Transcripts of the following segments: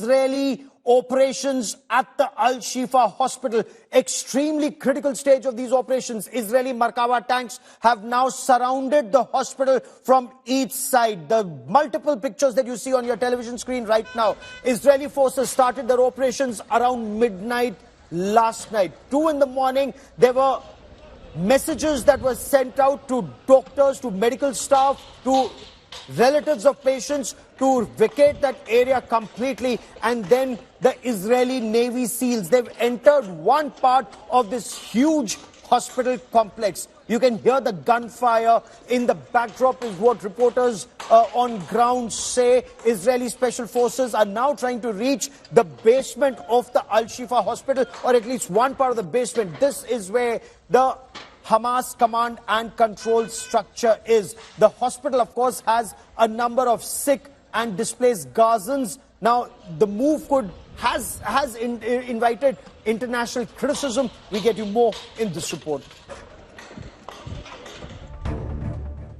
Israeli operations at the Al-Shifa hospital. Extremely critical stage of these operations. Israeli Merkava tanks have now surrounded the hospital from each side. The multiple pictures that you see on your television screen right now. Israeli forces started their operations around midnight last night. 2 in the morning, there were messages that were sent out to doctors, to medical staff, to relatives of patients to vacate that area completely. And then the Israeli Navy SEALs, they've entered one part of this huge hospital complex. You can hear the gunfire in the backdrop is what reporters on ground say. Israeli special forces are now trying to reach the basement of the Al-Shifa hospital, or at least one part of the basement. This is where the Hamas command and control structure is. The hospital, of course, has a number of sick and displaced Gazans. Now, the move has invited international criticism. We get you more in this report.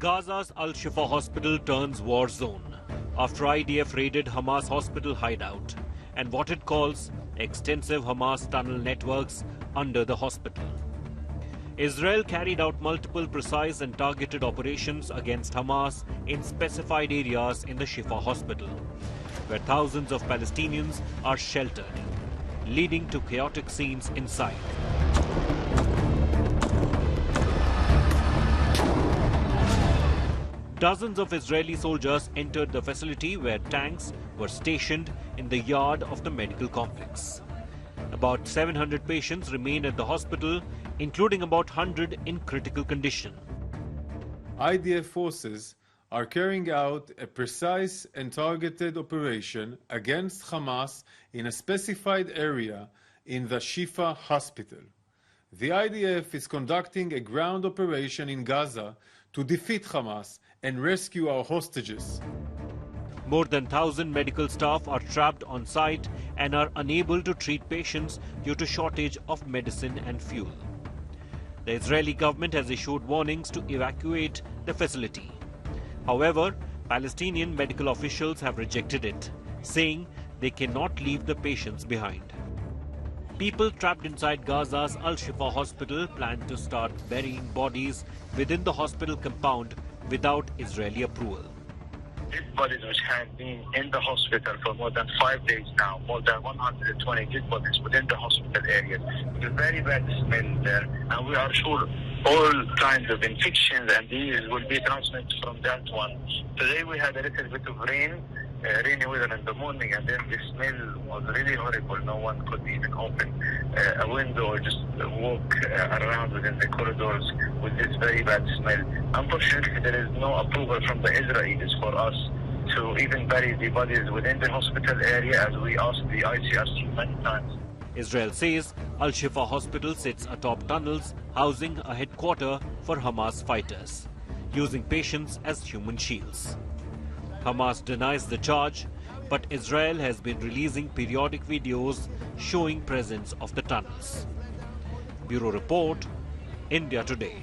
Gaza's Al-Shifa hospital turns war zone after IDF raided Hamas hospital hideout and what it calls extensive Hamas tunnel networks under the hospital. Israel carried out multiple precise and targeted operations against Hamas in specified areas in the Shifa hospital, where thousands of Palestinians are sheltered, leading to chaotic scenes inside. Dozens of Israeli soldiers entered the facility where tanks were stationed in the yard of the medical complex. About 700 patients remain at the hospital, including about 100 in critical condition. IDF forces are carrying out a precise and targeted operation against Hamas in a specified area in the Shifa hospital. The IDF is conducting a ground operation in Gaza to defeat Hamas and rescue our hostages. More than 1,000 medical staff are trapped on site and are unable to treat patients due to shortage of medicine and fuel. The Israeli government has issued warnings to evacuate the facility. However, Palestinian medical officials have rejected it, saying they cannot leave the patients behind. People trapped inside Gaza's Al-Shifa hospital plan to start burying bodies within the hospital compound without Israeli approval. Dead bodies which have been in the hospital for more than 5 days now, more than 120 dead bodies within the hospital area. It's a very bad smell there, and we are sure all kinds of infections and diseases will be transmitted from that one. Today we had a little bit of rainy weather in the morning, and then the smell was really horrible. No one could even open a window or just walk around within the corridors with this very bad smell. Unfortunately, there is no approval from the Israelis for us to even bury the bodies within the hospital area, as we asked the ICRC many times. Israel says Al-Shifa hospital sits atop tunnels housing a headquarters for Hamas fighters, using patients as human shields. Hamas denies the charge, but Israel has been releasing periodic videos showing presence of the tunnels. Bureau Report, India Today.